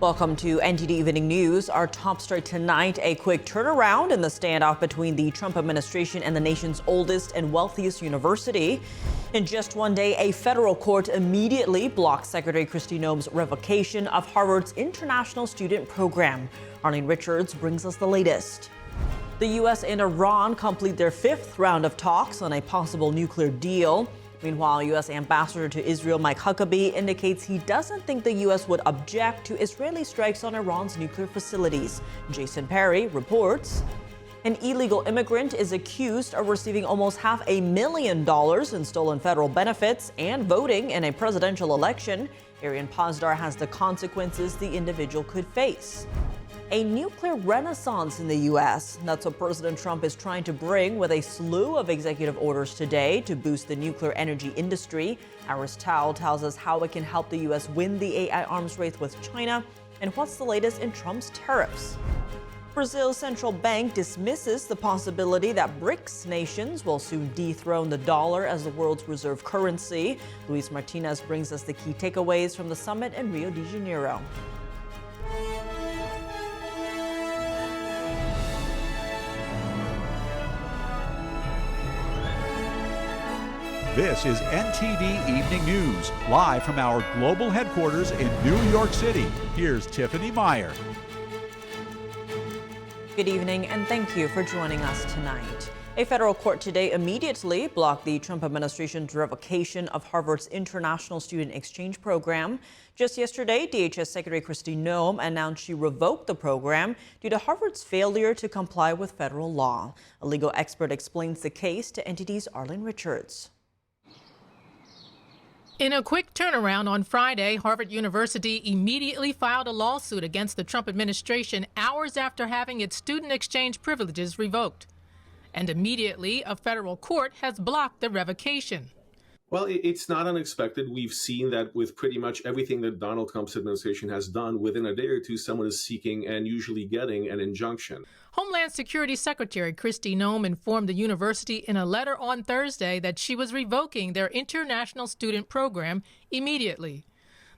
Welcome to NTD Evening News. Our top story tonight, a quick turnaround in the standoff between the Trump administration and the nation's oldest and wealthiest university. In just one day, a federal court immediately blocked Secretary Kristi Noem's revocation of Harvard's international student program. Arlene Richards brings us the latest. The U.S. and Iran complete their fifth round of talks on a possible nuclear deal. Meanwhile, U.S. Ambassador to Israel Mike Huckabee indicates he doesn't think the U.S. would object to Israeli strikes on Iran's nuclear facilities. Jason Perry reports. An illegal immigrant is accused of receiving almost $500,000 in stolen federal benefits and voting in a presidential election. Arian Pazdar has the consequences the individual could face. A nuclear renaissance in the U.S. That's what President Trump is trying to bring with a slew of executive orders today to boost the nuclear energy industry. Iris Tao tells us how it can help the U.S. win the AI arms race with China and what's the latest in Trump's tariffs. Brazil's central bank dismisses the possibility that Brics nations will soon dethrone the dollar as the world's reserve currency. Luis Martinez brings us the key takeaways from the summit in Rio de Janeiro. This is NTD Evening News, live from our global headquarters in New York City. Here's Tiffany Meyer. Good evening, and thank you for joining us tonight. A federal court today immediately blocked the Trump administration's revocation of Harvard's International Student Exchange Program. Just yesterday, DHS Secretary Kristi Noem announced she revoked the program due to Harvard's failure to comply with federal law. A legal expert explains the case to NTD's Arlene Richards. In a quick turnaround on Friday, Harvard University immediately filed a lawsuit against the Trump administration hours after having its student exchange privileges revoked. And immediately, a federal court has blocked the revocation. Well, it's not unexpected. We've seen that with pretty much everything that Donald Trump's administration has done. Within a day or two, someone is seeking and usually getting an injunction. Homeland Security Secretary Kristi Noem informed the university in a letter on Thursday that she was revoking their international student program immediately.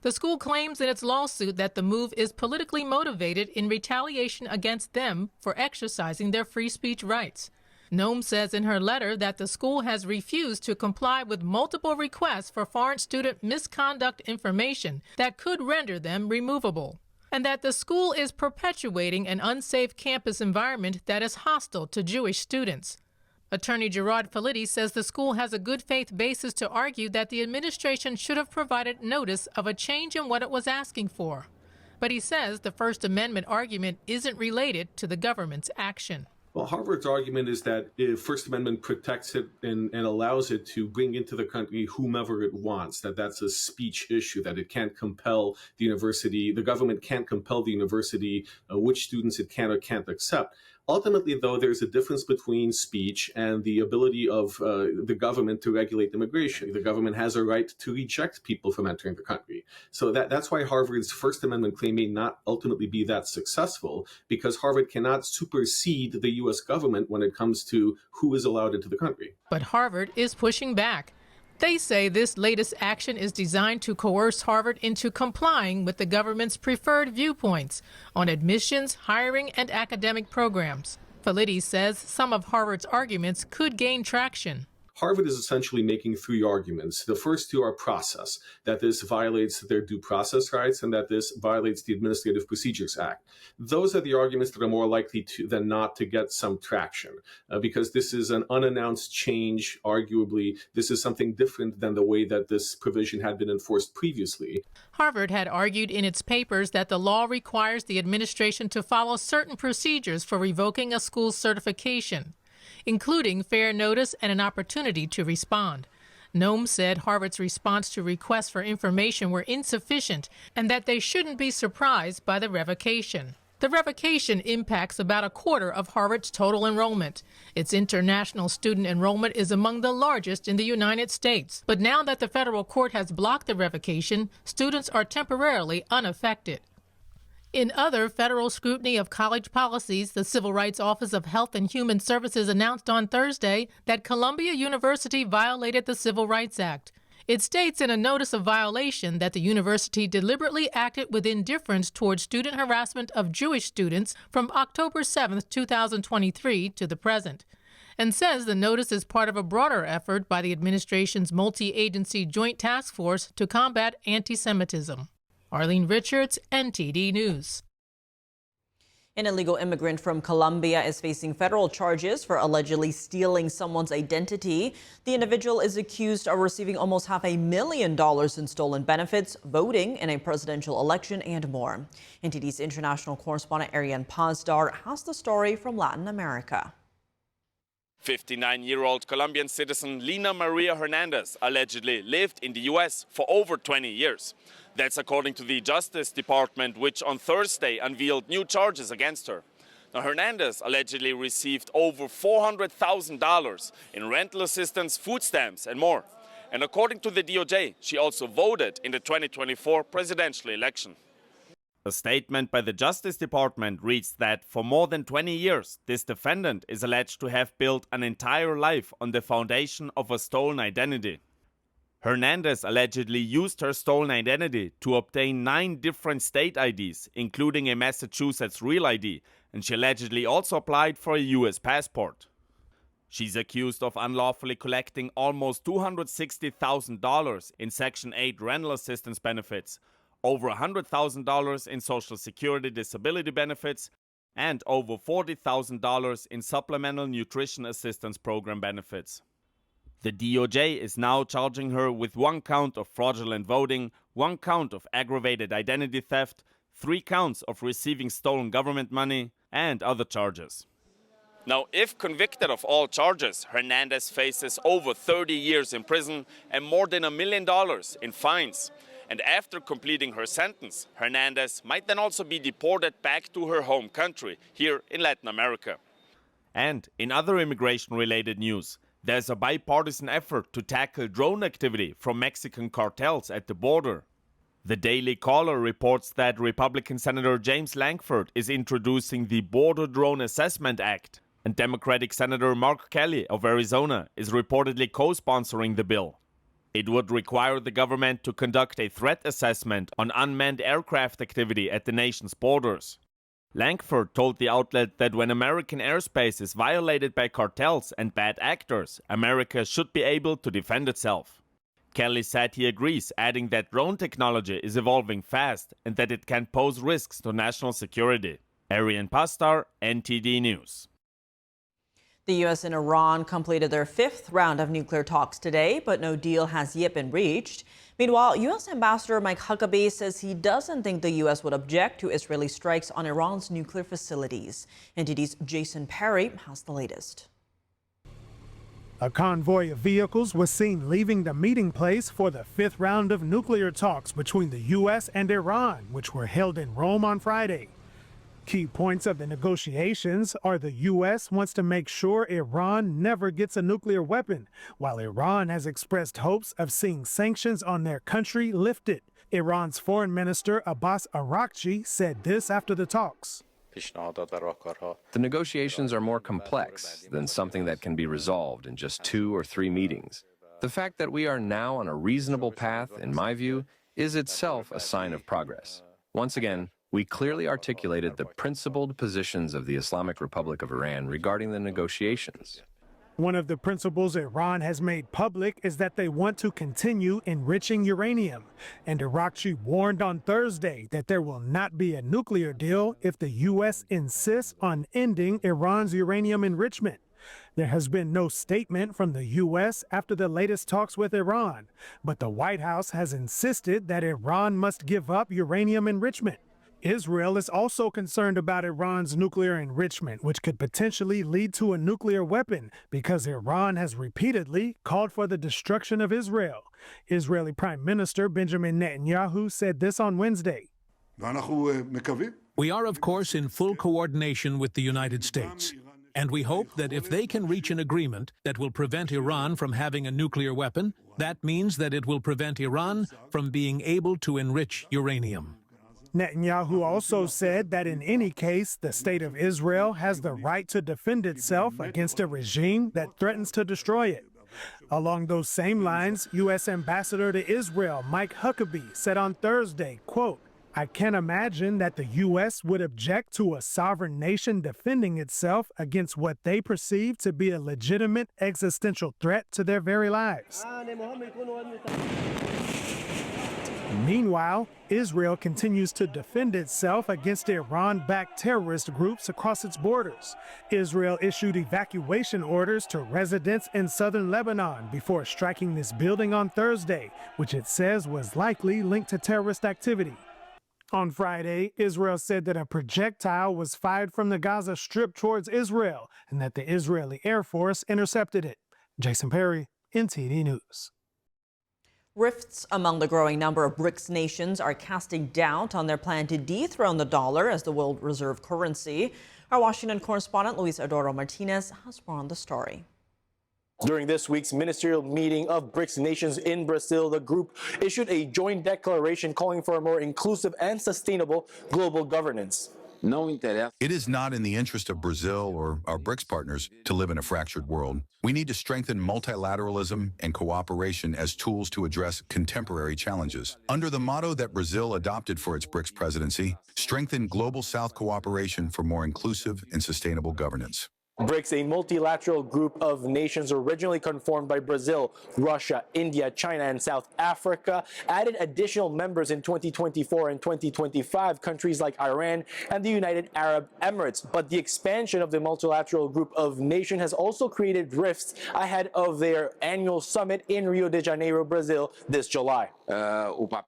The school claims in its lawsuit that the move is politically motivated in retaliation against them for exercising their free speech rights. Noem says in her letter that the school has refused to comply with multiple requests for foreign student misconduct information that could render them removable, and that the school is perpetuating an unsafe campus environment that is hostile to Jewish students. Attorney Gerard Felitti says the school has a good faith basis to argue that the administration should have provided notice of a change in what it was asking for. But he says the First Amendment argument isn't related to the government's action. Well, Harvard's argument is that the First Amendment protects it and allows it to bring into the country whomever it wants, that's a speech issue, that it can't compel the university, the government can't compel the university which students it can or can't accept. Ultimately, though, there's a difference between speech and the ability of the government to regulate immigration. The government has a right to reject people from entering the country. So that's why Harvard's First Amendment claim may not ultimately be that successful, because Harvard cannot supersede the U.S. government when it comes to who is allowed into the country. But Harvard is pushing back. They say this latest action is designed to coerce Harvard into complying with the government's preferred viewpoints on admissions, hiring, and academic programs. Felitti says some of Harvard's arguments could gain traction. Harvard is essentially making three arguments. The first two are process, that this violates their due process rights and that this violates the Administrative Procedures Act. Those are the arguments that are more likely than not to get some traction, because this is an unannounced change. Arguably, this is something different than the way that this provision had been enforced previously. Harvard had argued in its papers that the law requires the administration to follow certain procedures for revoking a school's certification, including fair notice and an opportunity to respond. Noem said Harvard's response to requests for information were insufficient and that they shouldn't be surprised by the revocation. The revocation impacts about a quarter of Harvard's total enrollment. Its international student enrollment is among the largest in the United States. But now that the federal court has blocked the revocation, students are temporarily unaffected. In other federal scrutiny of college policies, the Civil Rights Office of Health and Human Services announced on Thursday that Columbia University violated the Civil Rights Act. It states in a notice of violation that the university deliberately acted with indifference towards student harassment of Jewish students from October 7, 2023 to the present, and says the notice is part of a broader effort by the administration's multi-agency joint task force to combat anti-Semitism. Arlene Richards, NTD News. An illegal immigrant from Colombia is facing federal charges for allegedly stealing someone's identity. The individual is accused of receiving almost $500,000 in stolen benefits, voting in a presidential election, and more. NTD's international correspondent Ariane Pazdar has the story from Latin America. 59-year-old Colombian citizen Lina Maria Hernandez allegedly lived in the U.S. for over 20 years. That's according to the Justice Department, which on Thursday unveiled new charges against her. Now, Hernandez allegedly received over $400,000 in rental assistance, food stamps, and more. And according to the DOJ, she also voted in the 2024 presidential election. A statement by the Justice Department reads that for more than 20 years, this defendant is alleged to have built an entire life on the foundation of a stolen identity. Hernandez allegedly used her stolen identity to obtain 9 different state IDs, including a Massachusetts Real ID, and she allegedly also applied for a U.S. passport. She's accused of unlawfully collecting almost $260,000 in Section 8 rental assistance benefits, over $100,000 in Social Security disability benefits, and over $40,000 in Supplemental Nutrition Assistance Program benefits. The DOJ is now charging her with 1 count of fraudulent voting, 1 count of aggravated identity theft, 3 counts of receiving stolen government money, and other charges. Now, if convicted of all charges, Hernandez faces over 30 years in prison and more than $1 million in fines. And after completing her sentence, Hernandez might then also be deported back to her home country, here in Latin America. And in other immigration-related news, there's a bipartisan effort to tackle drone activity from Mexican cartels at the border. The Daily Caller reports that Republican Senator James Lankford is introducing the Border Drone Assessment Act, and Democratic Senator Mark Kelly of Arizona is reportedly co-sponsoring the bill. It would require the government to conduct a threat assessment on unmanned aircraft activity at the nation's borders. Lankford told the outlet that when American airspace is violated by cartels and bad actors, America should be able to defend itself. Kelly said he agrees, adding that drone technology is evolving fast and that it can pose risks to national security. Ariane Pazdar, NTD News. The U.S. and Iran completed their 5th round of nuclear talks today, but no deal has yet been reached. Meanwhile, U.S. Ambassador Mike Huckabee says he doesn't think the U.S. would object to Israeli strikes on Iran's nuclear facilities. NTD's Jason Perry has the latest. A convoy of vehicles was seen leaving the meeting place for the 5th round of nuclear talks between the U.S. and Iran, which were held in Rome on Friday. Key points of the negotiations are the U.S. wants to make sure Iran never gets a nuclear weapon, while Iran has expressed hopes of seeing sanctions on their country lifted. Iran's Foreign Minister Abbas Araghchi said this after the talks. The negotiations are more complex than something that can be resolved in just 2 or 3 meetings. The fact that we are now on a reasonable path, in my view, is itself a sign of progress. Once again, we clearly articulated the principled positions of the Islamic Republic of Iran regarding the negotiations. One of the principles Iran has made public is that they want to continue enriching uranium. And Araghchi warned on Thursday that there will not be a nuclear deal if the U.S. insists on ending Iran's uranium enrichment. There has been no statement from the U.S. after the latest talks with Iran, but the White House has insisted that Iran must give up uranium enrichment. Israel is also concerned about Iran's nuclear enrichment, which could potentially lead to a nuclear weapon because Iran has repeatedly called for the destruction of Israel. Israeli Prime Minister Benjamin Netanyahu said this on Wednesday. We are, of course, in full coordination with the United States. And we hope that if they can reach an agreement that will prevent Iran from having a nuclear weapon, that means that it will prevent Iran from being able to enrich uranium. Netanyahu also said that in any case, the state of Israel has the right to defend itself against a regime that threatens to destroy it. Along those same lines, U.S. Ambassador to Israel Mike Huckabee said on Thursday, quote, "I can't imagine that the U.S. would object to a sovereign nation defending itself against what they perceive to be a legitimate existential threat to their very lives." Meanwhile, Israel continues to defend itself against Iran-backed terrorist groups across its borders. Israel issued evacuation orders to residents in southern Lebanon before striking this building on Thursday, which it says was likely linked to terrorist activity. On Friday, Israel said that a projectile was fired from the Gaza Strip towards Israel and that the Israeli Air Force intercepted it. Jason Perry, NTD News. Rifts among the growing number of Brics nations are casting doubt on their plan to dethrone the dollar as the world reserve currency. Our Washington correspondent Luis Adoro Martinez has more on the story. During this week's ministerial meeting of Brics nations in Brazil, the group issued a joint declaration calling for a more inclusive and sustainable global governance. It is not in the interest of Brazil or our Brics partners to live in a fractured world. We need to strengthen multilateralism and cooperation as tools to address contemporary challenges. Under the motto that Brazil adopted for its Brics presidency, strengthen Global South cooperation for more inclusive and sustainable governance. Brics, a multilateral group of nations originally conformed by Brazil, Russia, India, China, and South Africa, added additional members in 2024 and 2025, countries like Iran and the United Arab Emirates. But the expansion of the multilateral group of nations has also created rifts ahead of their annual summit in Rio de Janeiro, Brazil, this July.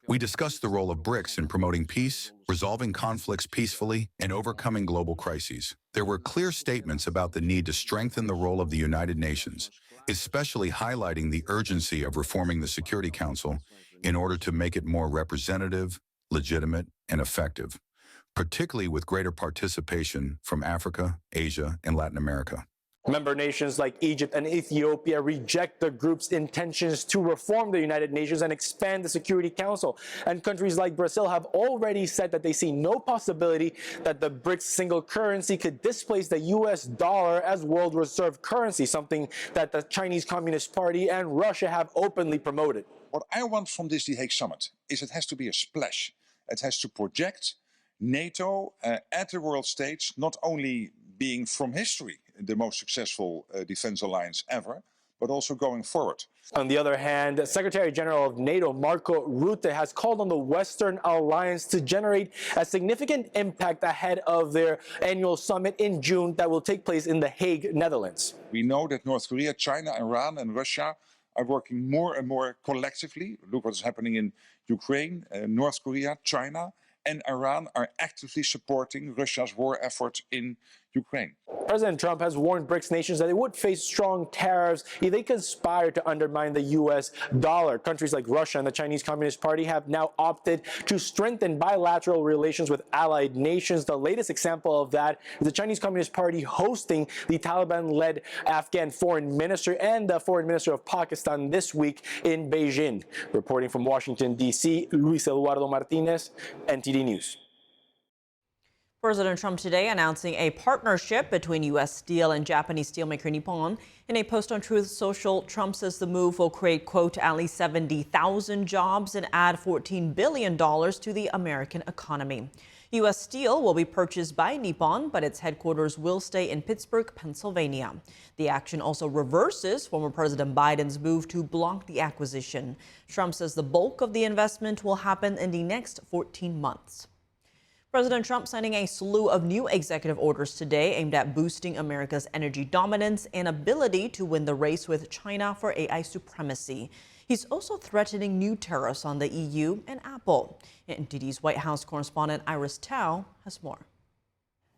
We discussed the role of Brics in promoting peace, resolving conflicts peacefully, and overcoming global crises. There were clear statements about the need to strengthen the role of the United Nations, especially highlighting the urgency of reforming the Security Council in order to make it more representative, legitimate, and effective, particularly with greater participation from Africa, Asia, and Latin America. Member nations like Egypt and Ethiopia reject the group's intentions to reform the United Nations and expand the Security Council. And countries like Brazil have already said that they see no possibility that the BRICS single currency could displace the US dollar as world reserve currency, something that the Chinese Communist Party and Russia have openly promoted. What I want from this The Hague summit is it has to be a splash. It has to project NATO at the world stage, not only being from history the most successful defense alliance ever, but also going forward. On the other hand, Secretary General of NATO Marco Rutte has called on the Western alliance to generate a significant impact ahead of their annual summit in June that will take place in The Hague, Netherlands. We know that North Korea, China, Iran and Russia are working more and more collectively. Look what's happening in Ukraine. North Korea, China and Iran are actively supporting Russia's war effort in Ukraine. President Trump has warned BRICS nations that they would face strong tariffs if they conspire to undermine the US dollar. Countries like Russia and the Chinese Communist Party have now opted to strengthen bilateral relations with allied nations. The latest example of that is the Chinese Communist Party hosting the Taliban-led Afghan foreign minister and the foreign minister of Pakistan this week in Beijing. Reporting from Washington, D.C., Luis Eduardo Martinez, NTD News. President Trump today announcing a partnership between U.S. Steel and Japanese steelmaker Nippon. In a post on Truth Social, Trump says the move will create, quote, at least 70,000 jobs and add $14 billion to the American economy. U.S. Steel will be purchased by Nippon, but its headquarters will stay in Pittsburgh, Pennsylvania. The action also reverses former President Biden's move to block the acquisition. Trump says the bulk of the investment will happen in the next 14 months. President Trump signing a slew of new executive orders today aimed at boosting America's energy dominance and ability to win the race with China for AI supremacy. He's also threatening new tariffs on the EU and Apple. NTD's White House correspondent Iris Tao has more.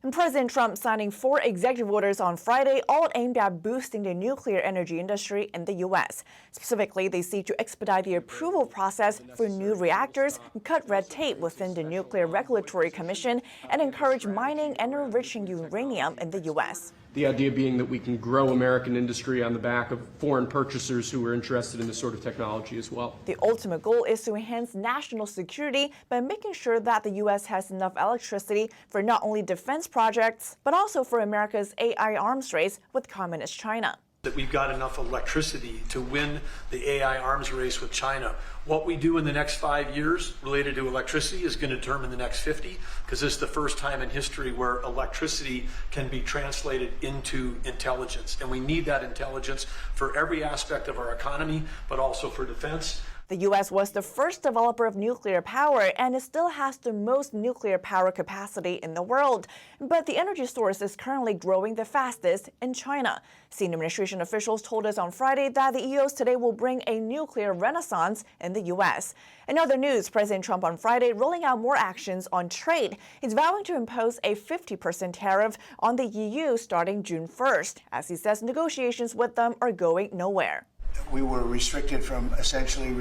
And President Trump signing 4 executive orders on Friday, all aimed at boosting the nuclear energy industry in the U.S. Specifically, they seek to expedite the approval process for new reactors, cut red tape within the Nuclear Regulatory Commission, and encourage mining and enriching uranium in the U.S. The idea being that we can grow American industry on the back of foreign purchasers who are interested in this sort of technology as well. The ultimate goal is to enhance national security by making sure that the U.S. has enough electricity for not only defense projects, but also for America's AI arms race with communist China. that we've got enough electricity to win the AI arms race with China. What we do in the next 5 years related to electricity is going to determine the next 50, because this is the first time in history where electricity can be translated into intelligence. And we need that intelligence for every aspect of our economy, but also for defense. The U.S. was the first developer of nuclear power, and it still has the most nuclear power capacity in the world. But the energy source is currently growing the fastest in China. Senior administration officials told us on Friday that the EOs today will bring a nuclear renaissance in the U.S. In other news, President Trump on Friday rolling out more actions on trade. He's vowing to impose a 50% tariff on the EU starting June 1st, as he says negotiations with them are going nowhere. We were essentially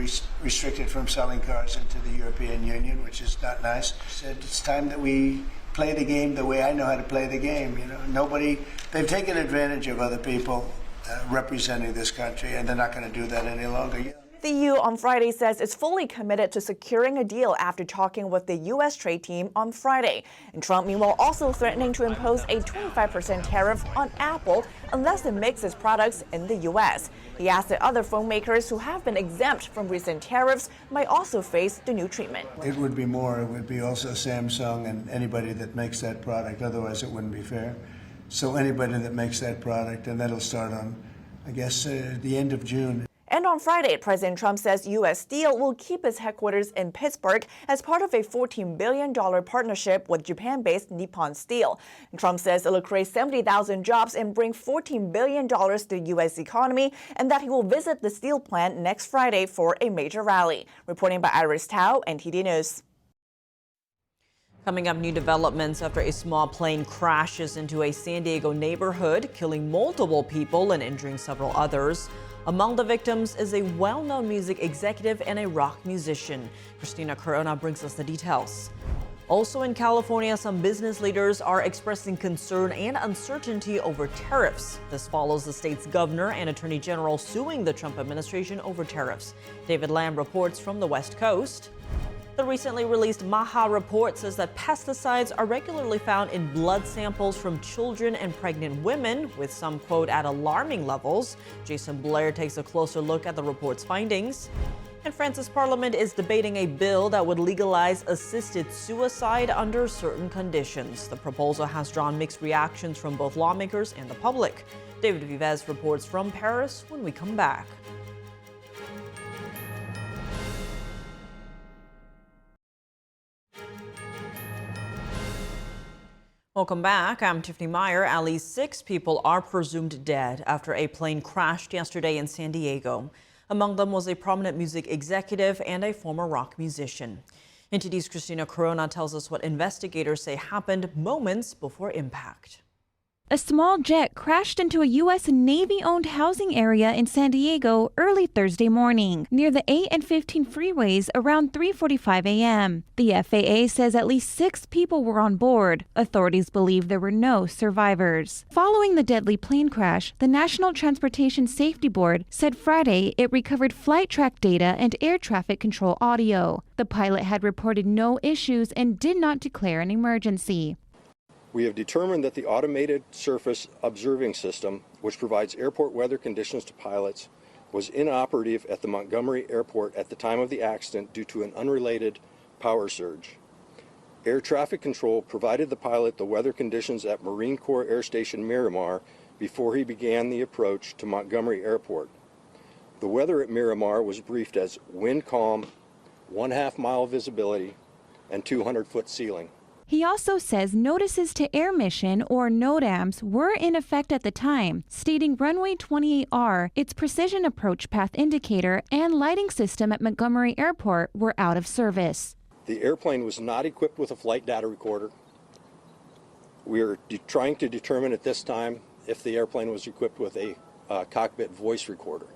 restricted from selling cars into the European Union, which is not nice. Said it's time that we play the game the way I know how to play the game. You know, they've taken advantage of other people representing this country, and they're not going to do that any longer. The EU on Friday says it's fully committed to securing a deal after talking with the U.S. trade team on Friday. And Trump, meanwhile, also threatening to impose a 25% tariff on Apple unless it makes its products in the U.S. He asked that other phone makers who have been exempt from recent tariffs might also face the new treatment. It would be also Samsung and anybody that makes that product. Otherwise, it wouldn't be fair. So anybody that makes that product, and that'll start on, I guess, the end of June. And on Friday, President Trump says U.S. Steel will keep its headquarters in Pittsburgh as part of a $14 billion partnership with Japan-based Nippon Steel. And Trump says it will create 70,000 jobs and bring $14 billion to the U.S. economy, and that he will visit the steel plant next Friday for a major rally. Reporting by Iris Tao, NTD News. Coming up, new developments after a small plane crashes into a San Diego neighborhood, killing multiple people and injuring several others. Among the victims is a well-known music executive and a rock musician. Christina Corona brings us the details. Also in California, some business leaders are expressing concern and uncertainty over tariffs. This follows the state's governor and attorney general suing the Trump administration over tariffs. David Lamb reports from the West Coast. The recently released MAHA report says that pesticides are regularly found in blood samples from children and pregnant women, with some, quote, at alarming levels. Jason Blair takes a closer look at the report's findings. And France's parliament is debating a bill that would legalize assisted suicide under certain conditions. The proposal has drawn mixed reactions from both lawmakers and the public. David Vives reports from Paris when we come back. Welcome back. I'm Tiffany Meyer. At least 6 people are presumed dead after a plane crashed yesterday in San Diego. Among them was a prominent music executive and a former rock musician. NTD's Christina Corona tells us what investigators say happened moments before impact. A small jet crashed into a U.S. Navy-owned housing area in San Diego early Thursday morning, near the 8 and 15 freeways around 3:45 a.m. The FAA says at least 6 people were on board. Authorities believe there were no survivors. Following the deadly plane crash, the National Transportation Safety Board said Friday it recovered flight track data and air traffic control audio. The pilot had reported no issues and did not declare an emergency. We have determined that the automated surface observing system, which provides airport weather conditions to pilots, was inoperative at the Montgomery Airport at the time of the accident due to an unrelated power surge. Air traffic control provided the pilot the weather conditions at Marine Corps Air Station Miramar before he began the approach to Montgomery Airport. The weather at Miramar was briefed as wind calm, 1/2 mile visibility, and 200-foot ceiling. He also says notices to air mission, or NOTAMs, were in effect at the time, stating runway 28R, its precision approach path indicator, and lighting system at Montgomery Airport were out of service. The airplane was not equipped with a flight data recorder. We are trying to determine at this time if the airplane was equipped with a cockpit voice recorder.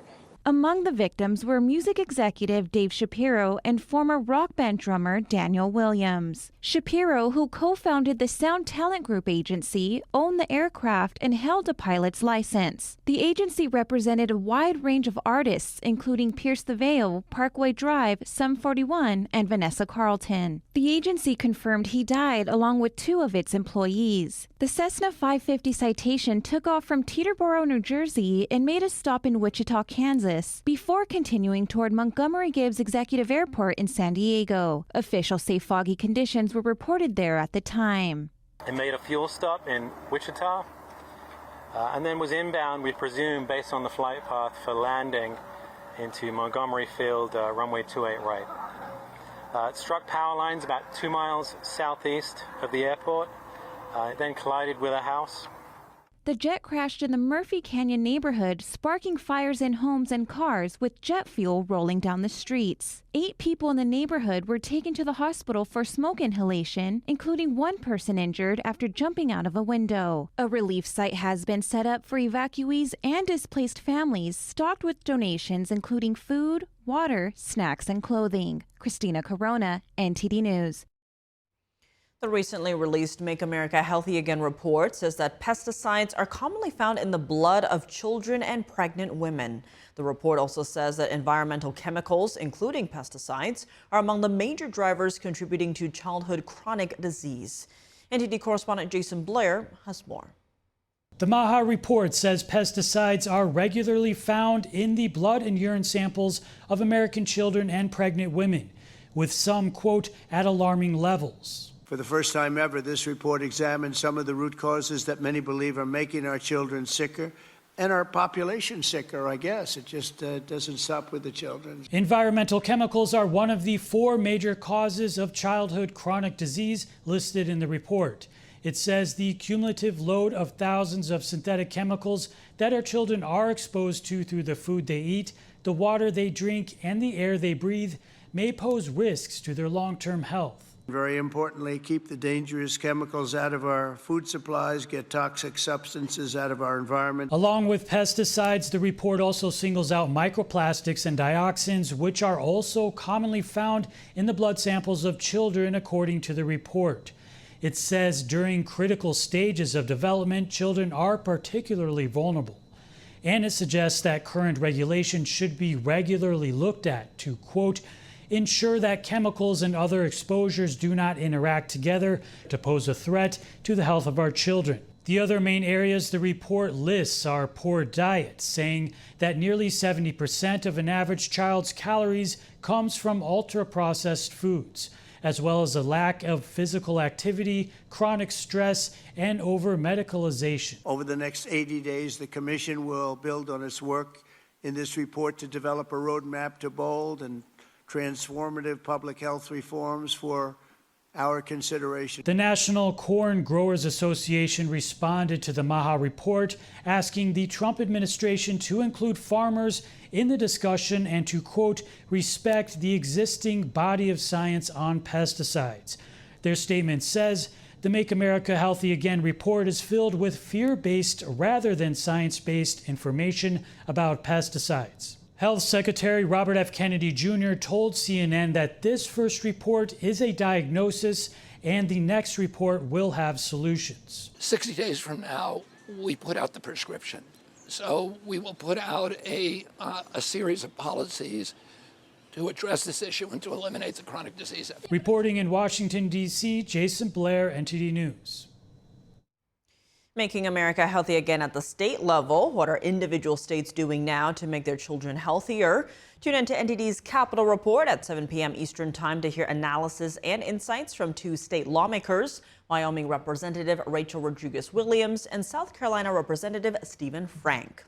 Among the victims were music executive Dave Shapiro and former rock band drummer Daniel Williams. Shapiro, who co-founded the Sound Talent Group agency, owned the aircraft and held a pilot's license. The agency represented a wide range of artists, including Pierce the Veil, Parkway Drive, Sum 41, and Vanessa Carlton. The agency confirmed he died along with 2 of its employees. The Cessna 550 Citation took off from Teterboro, New Jersey, and made a stop in Wichita, Kansas, before continuing toward Montgomery Gibbs Executive Airport in San Diego. Officials say foggy conditions were reported there at the time. It made a fuel stop in Wichita and then was inbound, we presume, based on the flight path for landing into Montgomery Field, runway 28 right. It struck power lines about 2 miles southeast of the airport, then collided with a house. The jet crashed in the Murphy Canyon neighborhood, sparking fires in homes and cars with jet fuel rolling down the streets. 8 people in the neighborhood were taken to the hospital for smoke inhalation, including 1 person injured after jumping out of a window. A relief site has been set up for evacuees and displaced families, stocked with donations including food, water, snacks, and clothing. Christina Corona, NTD News. The recently released Make America Healthy Again report says that pesticides are commonly found in the blood of children and pregnant women. The report also says that environmental chemicals, including pesticides, are among the major drivers contributing to childhood chronic disease. NTD correspondent Jason Blair has more. The MAHA report says pesticides are regularly found in the blood and urine samples of American children and pregnant women, with some, quote, at alarming levels. For the first time ever, this report examines some of the root causes that many believe are making our children sicker and our population sicker, I guess. It just doesn't stop with the children. Environmental chemicals are one of the 4 major causes of childhood chronic disease listed in the report. It says the cumulative load of thousands of synthetic chemicals that our children are exposed to through the food they eat, the water they drink, and the air they breathe may pose risks to their long-term health. Very importantly, keep the dangerous chemicals out of our food supplies, get toxic substances out of our environment. Along with pesticides, the report also singles out microplastics and dioxins, which are also commonly found in the blood samples of children, according to the report. It says during critical stages of development, children are particularly vulnerable. And it suggests that current regulation should be regularly looked at to, quote, ensure that chemicals and other exposures do not interact together to pose a threat to the health of our children. The other main areas the report lists are poor diet, saying that nearly 70% of an average child's calories comes from ultra-processed foods, as well as a lack of physical activity, chronic stress, and over-medicalization. Over the next 80 days, the Commission will build on its work in this report to develop a roadmap to bold and transformative public health reforms for our consideration. The National Corn Growers Association responded to the MAHA report, asking the Trump administration to include farmers in the discussion and to, quote, respect the existing body of science on pesticides. Their statement says the Make America Healthy Again report is filled with fear-based rather than science-based information about pesticides. Health Secretary Robert F. Kennedy Jr. told CNN that this first report is a diagnosis and the next report will have solutions. 60 days from now, we put out the prescription. So we will put out a series of policies to address this issue and to eliminate the chronic disease epidemic. Reporting in Washington, D.C., Jason Blair, NTD News. Making America Healthy Again at the state level. What are individual states doing now to make their children healthier? Tune in to NTD's Capital Report at 7 p.m. Eastern Time to hear analysis and insights from 2 state lawmakers, Wyoming Representative Rachel Rodriguez-Williams and South Carolina Representative Stephen Frank.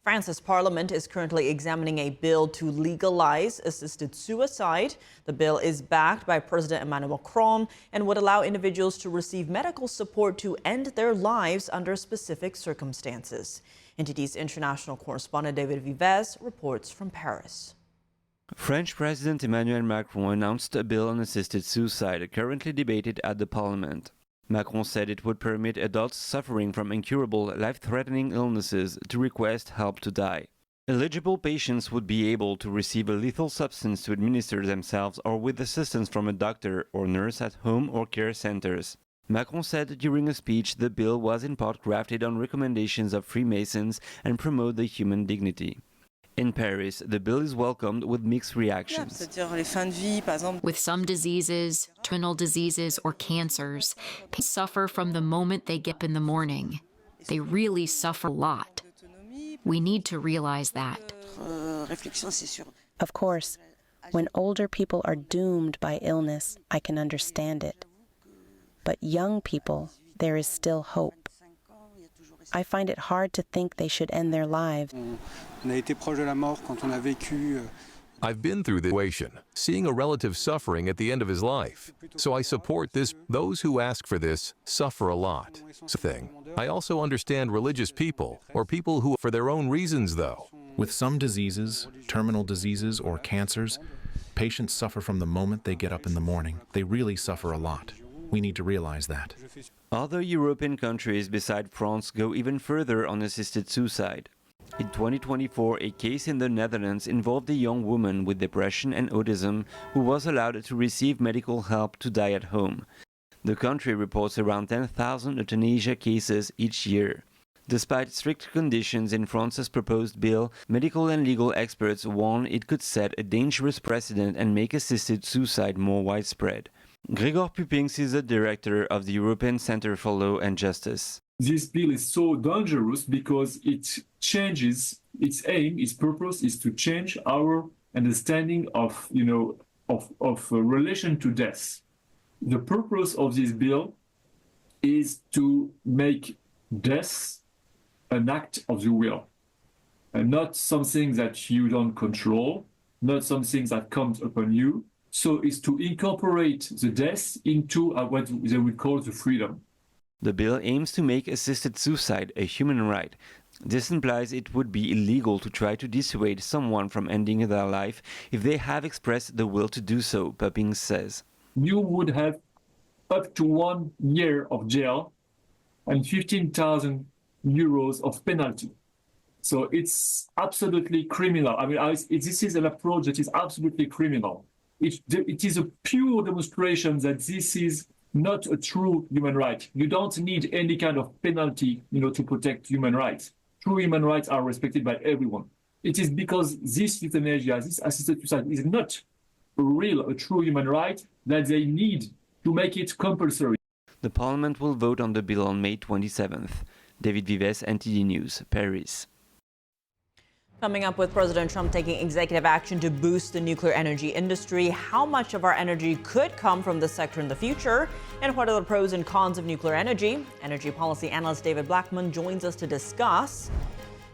France's parliament is currently examining a bill to legalize assisted suicide. The bill is backed by President Emmanuel Macron and would allow individuals to receive medical support to end their lives under specific circumstances. NTD's international correspondent David Vives reports from Paris. French President Emmanuel Macron announced a bill on assisted suicide currently debated at the parliament. Macron said it would permit adults suffering from incurable, life-threatening illnesses to request help to die. Eligible patients would be able to receive a lethal substance to administer themselves or with assistance from a doctor or nurse at home or care centers. Macron said during a speech the bill was in part crafted on recommendations of Freemasons and promote the human dignity. In Paris, the bill is welcomed with mixed reactions. With some diseases, terminal diseases, or cancers, patients suffer from the moment they get up in the morning. They really suffer a lot. We need to realize that. Of course, when older people are doomed by illness, I can understand it. But young people, there is still hope. I find it hard to think they should end their lives. I've been through the situation, seeing a relative suffering at the end of his life. So I support this. Those who ask for this suffer a lot. I also understand religious people, or people who, for their own reasons though. With some diseases, terminal diseases or cancers, patients suffer from the moment they get up in the morning. They really suffer a lot. We need to realize that. Other European countries beside France go even further on assisted suicide. In 2024, a case in the Netherlands involved a young woman with depression and autism who was allowed to receive medical help to die at home. The country reports around 10,000 euthanasia cases each year. Despite strict conditions in France's proposed bill, medical and legal experts warn it could set a dangerous precedent and make assisted suicide more widespread. Gregor Pupings is the director of the European Center for Law and Justice. This bill is so dangerous because it changes its aim, its purpose is to change our understanding of, relation to death. The purpose of this bill is to make death an act of the will, and not something that you don't control, not something that comes upon you. So it's to incorporate the death into what they would call the freedom. The bill aims to make assisted suicide a human right. This implies it would be illegal to try to dissuade someone from ending their life if they have expressed the will to do so, Pupings says. You would have up to 1 year of jail and 15,000 euros of penalty. So it's absolutely criminal. This is an approach that is absolutely criminal. It is a pure demonstration that this is not a true human right. You don't need any kind of penalty, to protect human rights. True human rights are respected by everyone. It is because this euthanasia, this assisted suicide is not a true human right that they need to make it compulsory. The Parliament will vote on the bill on May 27th. David Vives, NTD News, Paris. Coming up with President Trump taking executive action to boost the nuclear energy industry, how much of our energy could come from this sector in the future, and what are the pros and cons of nuclear energy? Energy policy analyst David Blackman joins us to discuss.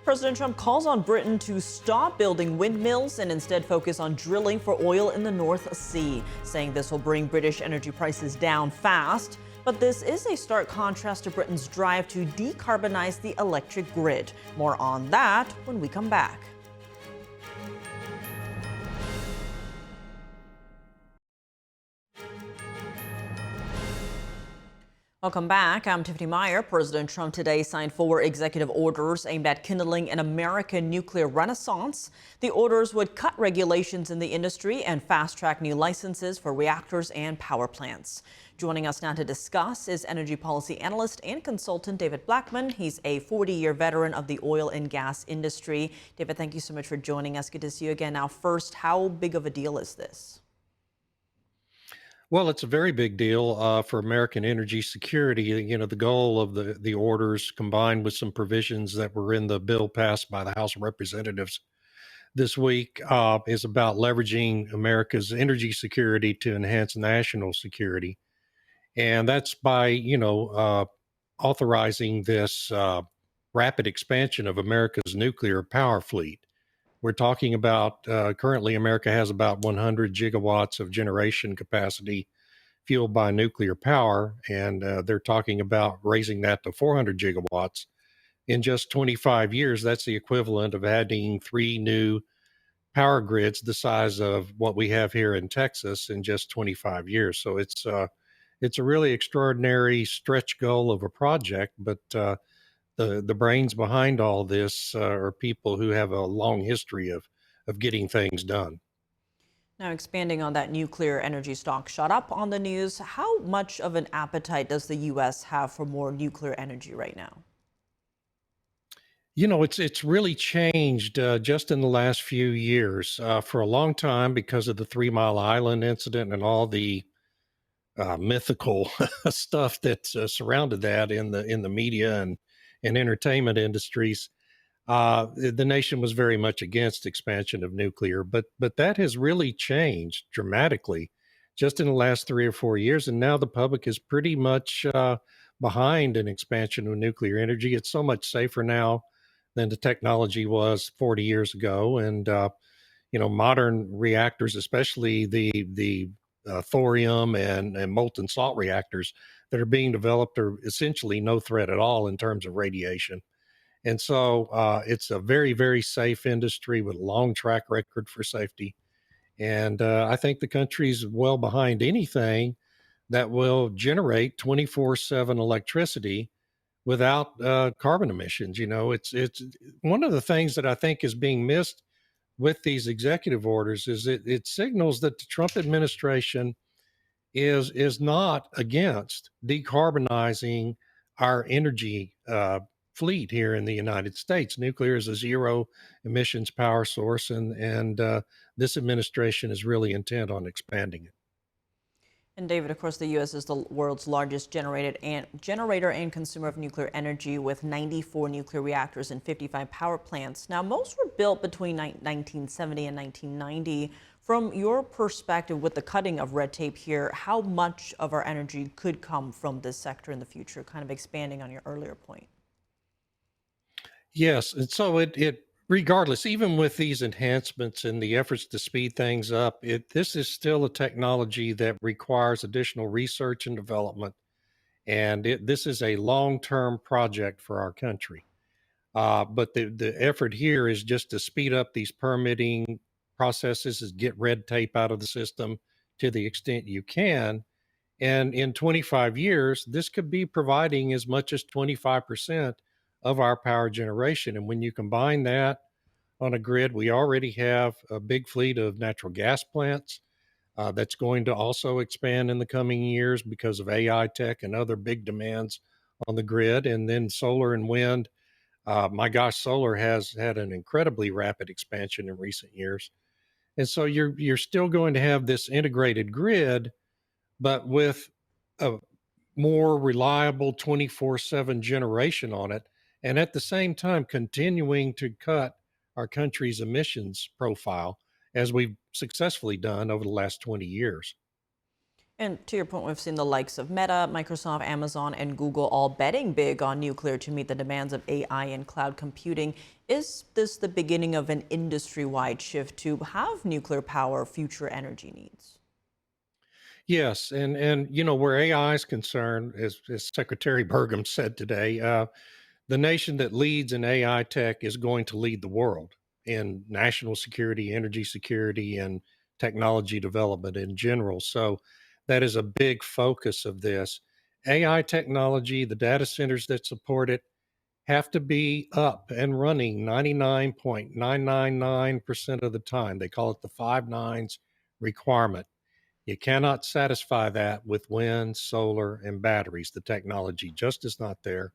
President Trump calls on Britain to stop building windmills and instead focus on drilling for oil in the North Sea, saying this will bring British energy prices down fast. But this is a stark contrast to Britain's drive to decarbonize the electric grid. More on that when we come back. Welcome back. I'm Tiffany Meyer. President Trump today signed 4 executive orders aimed at kindling an American nuclear renaissance. The orders would cut regulations in the industry and fast-track new licenses for reactors and power plants. Joining us now to discuss is energy policy analyst and consultant David Blackman. He's a 40-year veteran of the oil and gas industry. David, thank you so much for joining us. Good to see you again. Now, first, how big of a deal is this? Well, it's a very big deal for American energy security. The goal of the orders, combined with some provisions that were in the bill passed by the House of Representatives this week, is about leveraging America's energy security to enhance national security. And that's by, authorizing this rapid expansion of America's nuclear power fleet. We're talking about currently America has about 100 gigawatts of generation capacity fueled by nuclear power, and they're talking about raising that to 400 gigawatts. In just 25 years, that's the equivalent of adding 3 new power grids the size of what we have here in Texas in just 25 years. So it's a really extraordinary stretch goal of a project, but the the brains behind all this are people who have a long history of getting things done. Now, expanding on that, nuclear energy stock shot up on the news. How much of an appetite does the U.S. have for more nuclear energy right now? You know, it's really changed just in the last few years. For a long time, because of the 3 Mile Island incident and all the mythical stuff that surrounded that in the media and entertainment industries, the nation was very much against expansion of nuclear. But that has really changed dramatically just in the last 3 or 4 years, and now the public is pretty much behind an expansion of nuclear energy. It's so much safer now than the technology was 40 years ago. And, modern reactors, especially the thorium and molten salt reactors that are being developed, are essentially no threat at all in terms of radiation. And so it's a very, very safe industry with a long track record for safety. And I think the country's well behind anything that will generate 24/7 electricity without carbon emissions. It's one of the things that I think is being missed with these executive orders is it signals that the Trump administration is not against decarbonizing our energy fleet here in the United States. Nuclear is a zero emissions power source, and this administration is really intent on expanding it. And David, of course, the U.S. is the world's largest generator and consumer of nuclear energy, with 94 nuclear reactors and 55 power plants. Now, most were built between 1970 and 1990. From your perspective, with the cutting of red tape here, how much of our energy could come from this sector in the future, kind of expanding on your earlier point? Yes, and so it regardless, even with these enhancements and the efforts to speed things up, this is still a technology that requires additional research and development, and this is a long-term project for our country. But the effort here is just to speed up these permitting processes, is get red tape out of the system to the extent you can. And in 25 years, this could be providing as much as 25% of our power generation. And when you combine that on a grid, we already have a big fleet of natural gas plants that's going to also expand in the coming years because of AI tech and other big demands on the grid. And then solar and wind. My gosh, solar has had an incredibly rapid expansion in recent years. And so you're still going to have this integrated grid, but with a more reliable 24/7 generation on it, and at the same time continuing to cut our country's emissions profile as we've successfully done over the last 20 years. And to your point, we've seen the likes of Meta, Microsoft, Amazon, and Google all betting big on nuclear to meet the demands of AI and cloud computing. Is this the beginning of an industry-wide shift to have nuclear power future energy needs? Yes, and where AI is concerned, as Secretary Burgum said today, the nation that leads in AI tech is going to lead the world in national security, energy security, and technology development in general. So that is a big focus of this. AI technology, the data centers that support it, have to be up and running 99.999% of the time. They call it the 5 nines requirement. You cannot satisfy that with wind, solar, and batteries. The technology just is not there.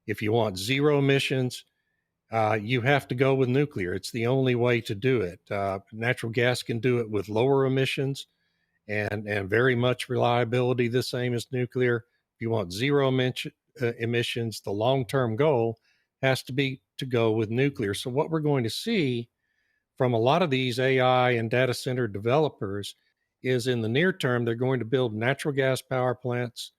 If you want zero emissions, you have to go with nuclear. It's the only way to do it. Natural gas can do it with lower emissions and very much reliability, the same as nuclear. If you want zero emissions, the long-term goal has to be to go with nuclear. So what we're going to see from a lot of these AI and data center developers is, in the near term, they're going to build natural gas power plants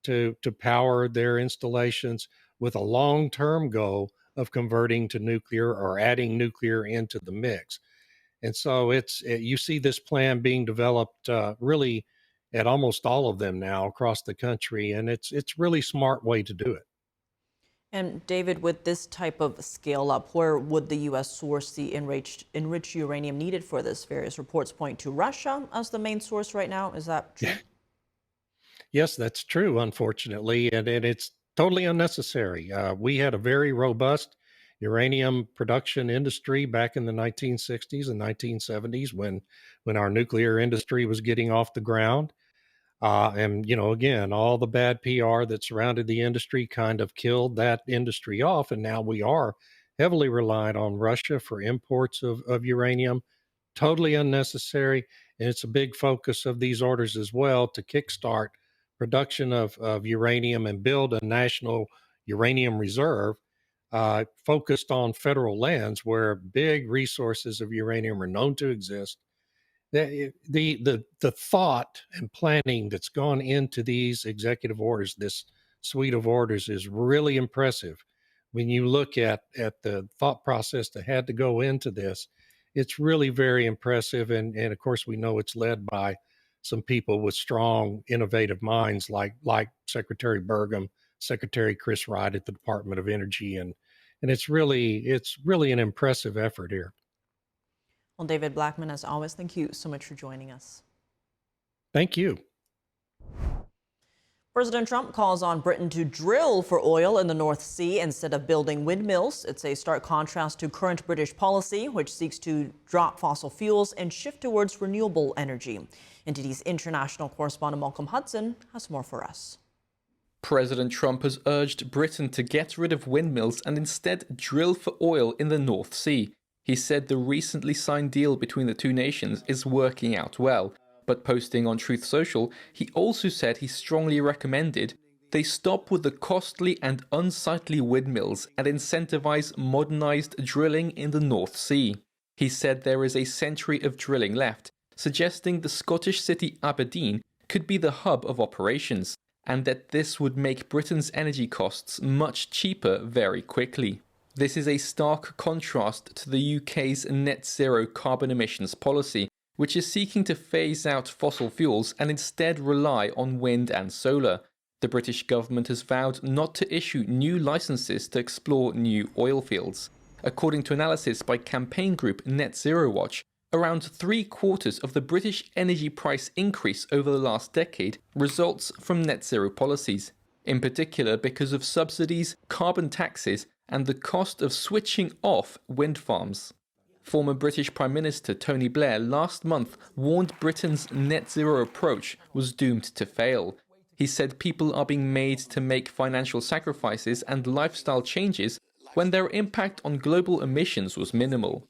to power their installations, with a long-term goal of converting to nuclear or adding nuclear into the mix. And so you see this plan being developed really at almost all of them now across the country, and it's really smart way to do it. And David, with this type of scale up, where would the U.S. source the enriched uranium needed for this? Various reports point to Russia as the main source right now. Is that true? Yes, that's true, unfortunately. And it's Totally unnecessary. We had a very robust uranium production industry back in the 1960s and 1970s when our nuclear industry was getting off the ground. And, again, all the bad PR that surrounded the industry kind of killed that industry off. And now we are heavily reliant on Russia for imports of uranium. Totally unnecessary. And it's a big focus of these orders as well to kickstart production of uranium and build a national uranium reserve focused on federal lands where big resources of uranium are known to exist. The thought and planning that's gone into these executive orders, this suite of orders, is really impressive. When you look at the thought process that had to go into this, it's really very impressive. And of course, we know it's led by some people with strong, innovative minds like Secretary Burgum, Secretary Chris Wright at the Department of Energy, and it's really an impressive effort here. Well, David Blackman, as always, thank you so much for joining us. Thank you. President Trump calls on Britain to drill for oil in the North Sea instead of building windmills. It's a stark contrast to current British policy, which seeks to drop fossil fuels and shift towards renewable energy. NTD's international correspondent Malcolm Hudson has more for us. President Trump has urged Britain to get rid of windmills and instead drill for oil in the North Sea. He said the recently signed deal between the two nations is working out well. But posting on Truth Social, he also said he strongly recommended they stop with the costly and unsightly windmills and incentivize modernized drilling in the North Sea. He said there is a century of drilling left, suggesting the Scottish city Aberdeen could be the hub of operations, and that this would make Britain's energy costs much cheaper very quickly. This is a stark contrast to the UK's net zero carbon emissions policy, which is seeking to phase out fossil fuels and instead rely on wind and solar. The British government has vowed not to issue new licenses to explore new oil fields. According to analysis by campaign group Net Zero Watch, around 3/4 of the British energy price increase over the last decade results from net zero policies, in particular because of subsidies, carbon taxes, and the cost of switching off wind farms. Former British Prime Minister Tony Blair last month warned Britain's net zero approach was doomed to fail. He said people are being made to make financial sacrifices and lifestyle changes when their impact on global emissions was minimal.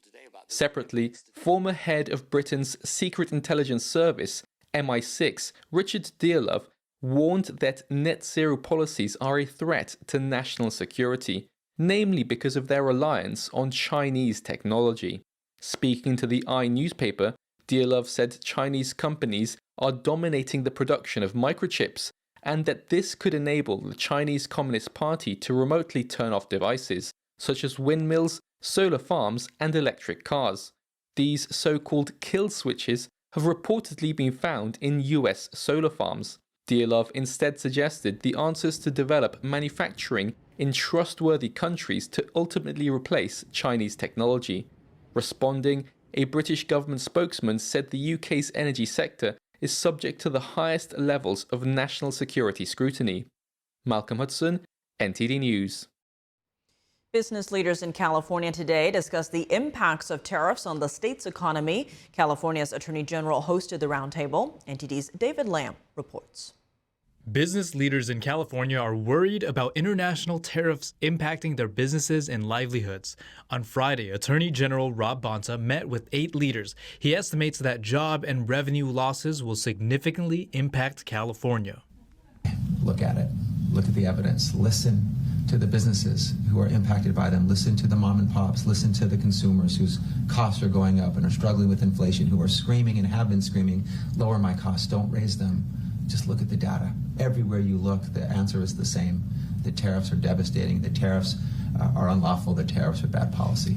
Separately, former head of Britain's Secret Intelligence Service, MI6, Richard Dearlove, warned that net zero policies are a threat to national security, namely because of their reliance on Chinese technology. Speaking to the I newspaper, Dearlove said Chinese companies are dominating the production of microchips and that this could enable the Chinese Communist Party to remotely turn off devices, such as windmills, solar farms, and electric cars. These so-called kill switches have reportedly been found in US solar farms. Dearlove instead suggested the answers to develop manufacturing in trustworthy countries to ultimately replace Chinese technology. Responding, a British government spokesman said the UK's energy sector is subject to the highest levels of national security scrutiny. Malcolm Hudson, NTD News. Business leaders in California today discussed the impacts of tariffs on the state's economy. California's Attorney General hosted the roundtable. NTD's David Lamb reports. Business leaders in California are worried about international tariffs impacting their businesses and livelihoods. On Friday, Attorney General Rob Bonta met with 8 leaders. He estimates that job and revenue losses will significantly impact California. Look at it. Look at the evidence. Listen to the businesses who are impacted by them. Listen to the mom and pops. Listen to the consumers whose costs are going up and are struggling with inflation, who are screaming and have been screaming, lower my costs, don't raise them. Just look at the data. Everywhere you look, the answer is the same. The tariffs are devastating. The tariffs are unlawful. The tariffs are bad policy.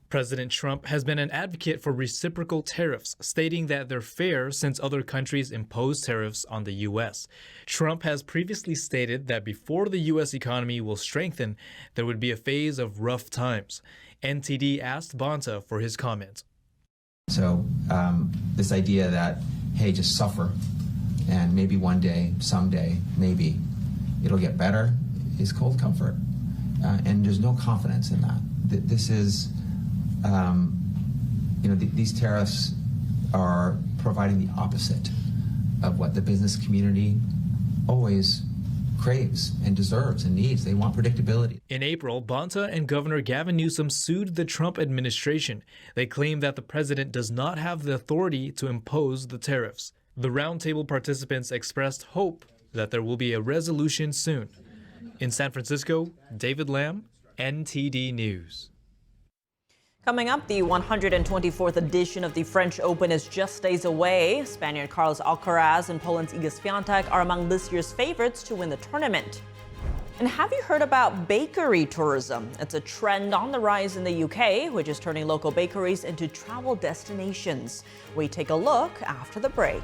President Trump has been an advocate for reciprocal tariffs, stating that they're fair since other countries impose tariffs on the U.S. Trump has previously stated that before the U.S. economy will strengthen, there would be a phase of rough times. NTD asked Bonta for his comment. So this idea that, hey, just suffer, and maybe one day, someday, maybe it'll get better, is cold comfort, and there's no confidence in that. This is, these tariffs are providing the opposite of what the business community always craves and deserves and needs. They want predictability. In April, Bonta and Governor Gavin Newsom sued the Trump administration. They claim that the president does not have the authority to impose the tariffs. The roundtable participants expressed hope that there will be a resolution soon. In San Francisco, David Lamb, NTD News. Coming up, the 124th edition of the French Open is just days away. Spaniard Carlos Alcaraz and Poland's Iga Świątek are among this year's favorites to win the tournament. And have you heard about bakery tourism? It's a trend on the rise in the UK, which is turning local bakeries into travel destinations. We take a look after the break.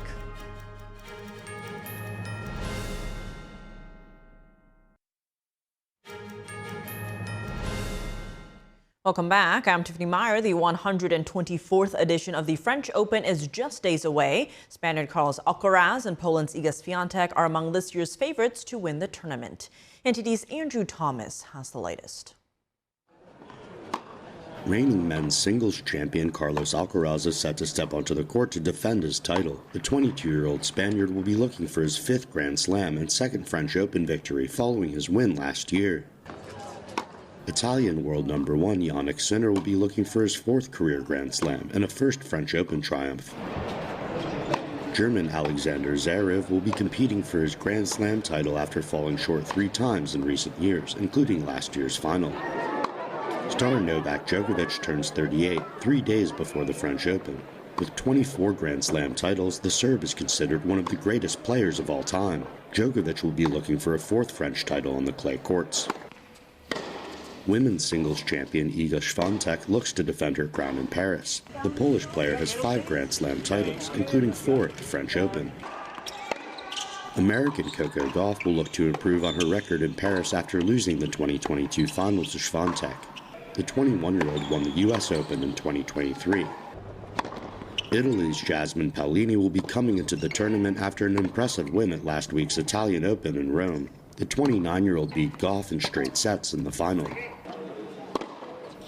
Welcome back. I'm Tiffany Meyer. The 124th edition of the French Open is just days away. Spaniard Carlos Alcaraz and Poland's Iga Świątek are among this year's favorites to win the tournament. NTD's Andrew Thomas has the latest. Reigning men's singles champion Carlos Alcaraz is set to step onto the court to defend his title. The 22-year-old Spaniard will be looking for his 5th Grand Slam and 2nd French Open victory following his win last year. Italian world number 1 Jannik Sinner will be looking for his 4th career Grand Slam and a 1st French Open triumph. German Alexander Zverev will be competing for his Grand Slam title after falling short 3 times in recent years, including last year's final. Star Novak Djokovic turns 38, 3 days before the French Open. With 24 Grand Slam titles, the Serb is considered one of the greatest players of all time. Djokovic will be looking for a 4th French title on the clay courts. Women's singles champion Iga Świątek looks to defend her crown in Paris. The Polish player has 5 Grand Slam titles, including 4 at the French Open. American Coco Gauff will look to improve on her record in Paris after losing the 2022 finals to Świątek. The 21-year-old won the U.S. Open in 2023. Italy's Jasmine Paolini will be coming into the tournament after an impressive win at last week's Italian Open in Rome. The 29-year-old beat Gauff in straight sets in the final.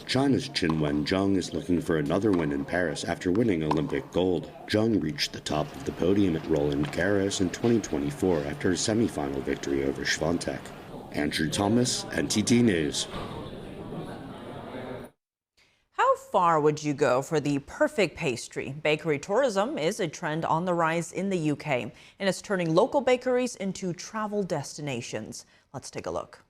China's Qinwen Zheng is looking for another win in Paris after winning Olympic gold. Zheng reached the top of the podium at Roland Garros in 2024 after a semifinal victory over Świątek. Andrew Thomas, NTD News. How far would you go for the perfect pastry? Bakery tourism is a trend on the rise in the UK, and it's turning local bakeries into travel destinations. Let's take a look.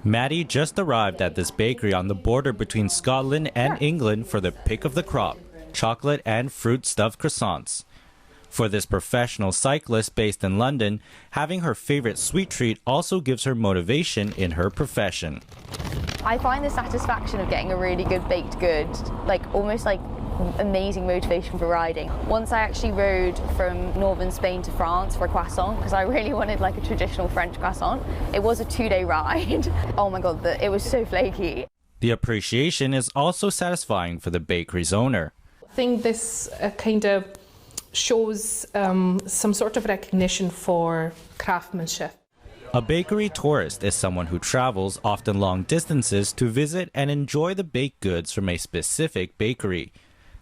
Maddie just arrived at this bakery on the border between Scotland and England for the pick of the crop, chocolate and fruit-stuffed croissants. For this professional cyclist based in London, having her favorite sweet treat also gives her motivation in her profession. I find the satisfaction of getting a really good baked good, almost like amazing motivation for riding. Once I actually rode from northern Spain to France for a croissant because I really wanted like a traditional French croissant. It was a 2-day ride. Oh my god, it was so flaky. The appreciation is also satisfying for the bakery's owner. I think this kind of shows some sort of recognition for craftsmanship. A bakery tourist is someone who travels often long distances to visit and enjoy the baked goods from a specific bakery.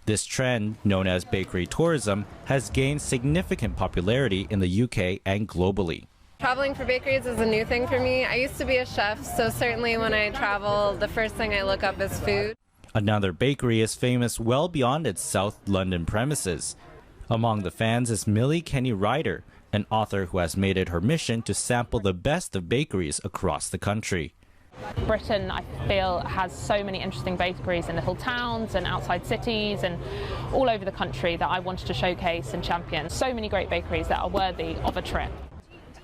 This trend, known as bakery tourism, has gained significant popularity in the UK and globally. Traveling for bakeries is a new thing for me. I used to be a chef, so certainly when I travel, the first thing I look up is food. Another bakery is famous well beyond its South London premises. Among the fans is Millie Kenny Ryder, an author who has made it her mission to sample the best of bakeries across the country. Britain, I feel, has so many interesting bakeries in little towns and outside cities and all over the country that I wanted to showcase and champion. So many great bakeries that are worthy of a trip.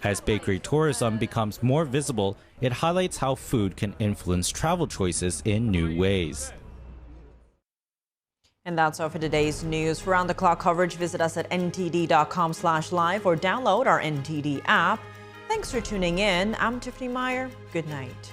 As bakery tourism becomes more visible, it highlights how food can influence travel choices in new ways. And that's all for today's news. For round-the-clock coverage, visit us at ntd.com/live or download our NTD app. Thanks for tuning in. I'm Tiffany Meyer. Good night.